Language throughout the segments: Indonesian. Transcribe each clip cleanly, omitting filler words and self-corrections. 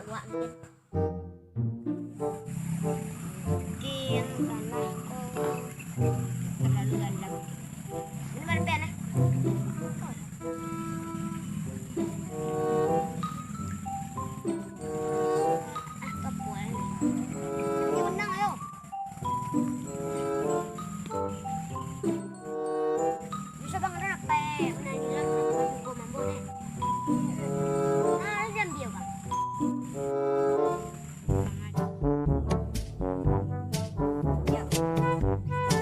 Wak mungkin. Mungkin karena aku terlalu gandang. Ini mana pena? Kepuan. Ini menang ayo. Bisa bang apa? Menang jelas aku mampu nih. Nah, jam dia bang. Ya.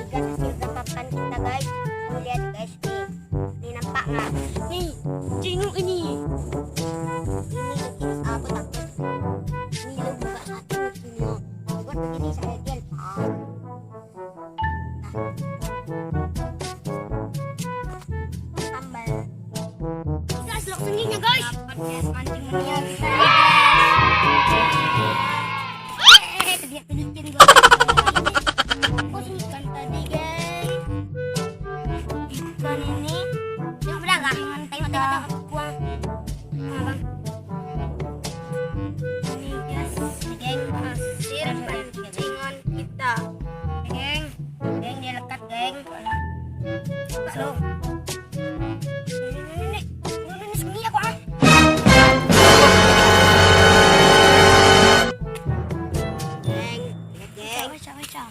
Jika hasil tempapan kita guys, lihat guys nih. Ini nampak nggak? Nih, cinguk ini. Ini jenis aku takut. Ini lo buka satu sini. Buat begini saya telepon. Tambal. Kita selok senginya guys. Mancing mania kita. Dia pelicin guys. Aku sih ikan tadi guys. Ikan ini. Tengok beragam. Tengok kuah. Abang. Ini guys. Geng hasil pancingan kita. Geng dia lekat geng. Halo. Ini sengi aku ah. Geng. Baca.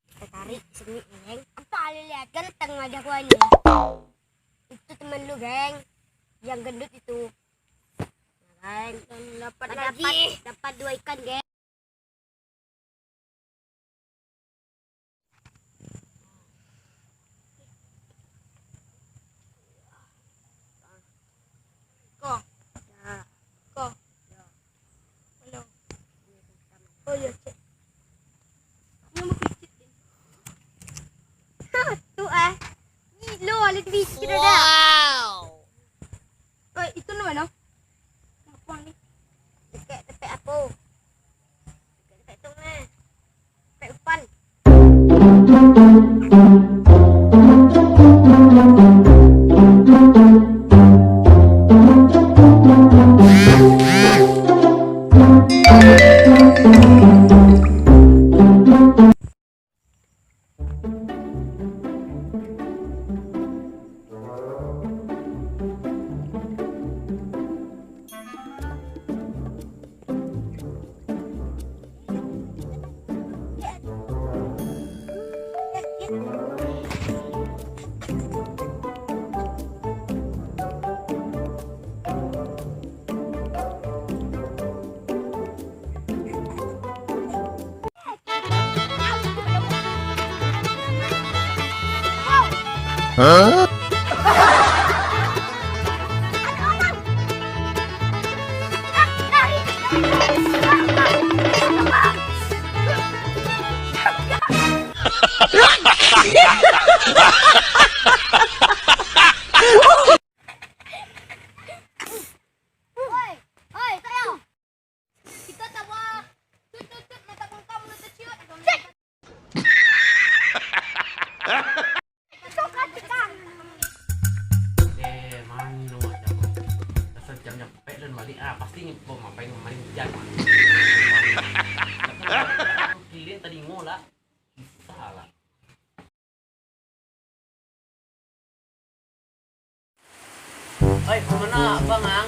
Kita tarik sengi geng. Apa lihat ganteng aja kuahnya. Itu temen lu geng. Yang gendut itu. Geng, dapat 2 ikan geng. Kok. Halo. Oh iya, Cek. Kamu picit din. Tuh Gilo, alit biskit ada. Wow. Oh, itu naman oh. Mapuang ni. Tepek aku. Tepek tu na. Tepek upan. Hah? Pasti mau main jangan. Kalian tadi ngolah, salah. Oi, kemana Bang Ang?